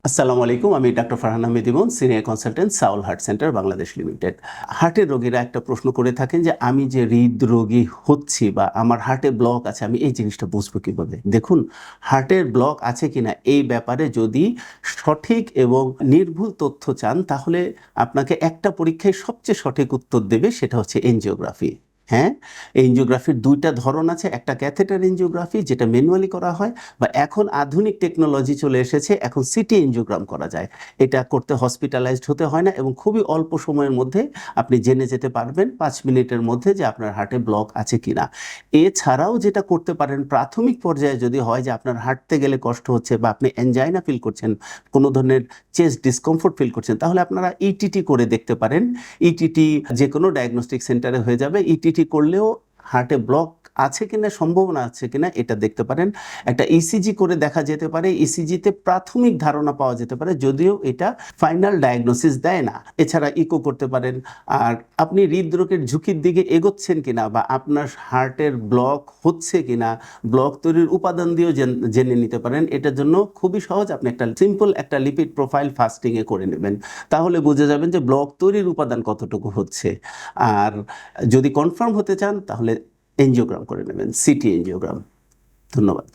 আসসালামু আলাইকুম, আমি doctor Farhan Ahmed Emon, senior consultant, Saul heart centre Bangladesh limited. হার্টের রোগীরা একটা প্রশ্ন করে থাকেন যে আমি যে হৃদরোগী হচ্ছি বা আমার হার্টে ব্লক আছে, আমি এই জিনিসটা বুঝবো কীভাবে? দেখুন, হার্টের ব্লক আছে কিনা এই ব্যাপারে যদি সঠিক এবং নির্ভুল তথ্য চান, তাহলে আপনাকে একটা পরীক্ষায় সবচেয়ে সঠিক উত্তর দেবে, সেটা হচ্ছে এনজিওগ্রাফি। হ্যাঁ, এনজিওগ্রাফির দুইটা ধরন আছে। একটা ক্যাথেটার এনজিওগ্রাফি, যেটা ম্যানুয়ালি করা হয়, বা এখন আধুনিক টেকনোলজি চলে এসেছে, এখন সিটি এনজিওগ্রাম করা যায়। এটা করতে হসপিটালাইজড হতে হয় না এবং খুবই অল্প সময়ের মধ্যে আপনি জেনে যেতে পারবেন 5 মিনিটের মধ্যে যে আপনার হার্টে ব্লক আছে কিনা। এছাড়াও যেটা করতে পারেন, প্রাথমিক পর্যায়ে যদি হয় যে আপনার হাঁটতে গেলে কষ্ট হচ্ছে বা আপনি অ্যানজাইনা ফিল করছেন, কোনো ধরনের চেস্ট ডিসকমফোর্ট ফিল করছেন, তাহলে আপনারা ইটিটি করে দেখতে পারেন। ইটিটি যে কোনো ডায়াগনস্টিক সেন্টারে হয়ে যাবে। ইটিটি করলেও হার্টে ব্লক আছে কিনা, সম্ভাবনা আছে কিনা, এটা দেখতে পারেন। একটা ইসিজি করে দেখা যেতে পারে। ইসিজিতে প্রাথমিক ধারণা পাওয়া যেতে পারে, যদিও এটা ফাইনাল ডায়াগনোসিস দেয় না। এছাড়া ইকো করতে পারেন। আর আপনি হৃদরোগের ঝুঁকির দিকে এগোচ্ছেন কিনা বা আপনার হার্টের ব্লক হচ্ছে কিনা, ব্লক তৈরির উপাদান দিয়েও জেনে নিতে পারেন। এটার জন্য খুবই সহজ, আপনি একটা সিম্পল একটা লিপিড প্রোফাইল ফাস্টিংয়ে করে নেবেন, তাহলে বুঝে যাবেন যে ব্লক তৈরির উপাদান কতটুকু হচ্ছে। আর যদি কনফার্ম হতে চান, তাহলে এনজিওগ্রাম করে নেবেন, সিটি এনজিওগ্রাম। ধন্যবাদ।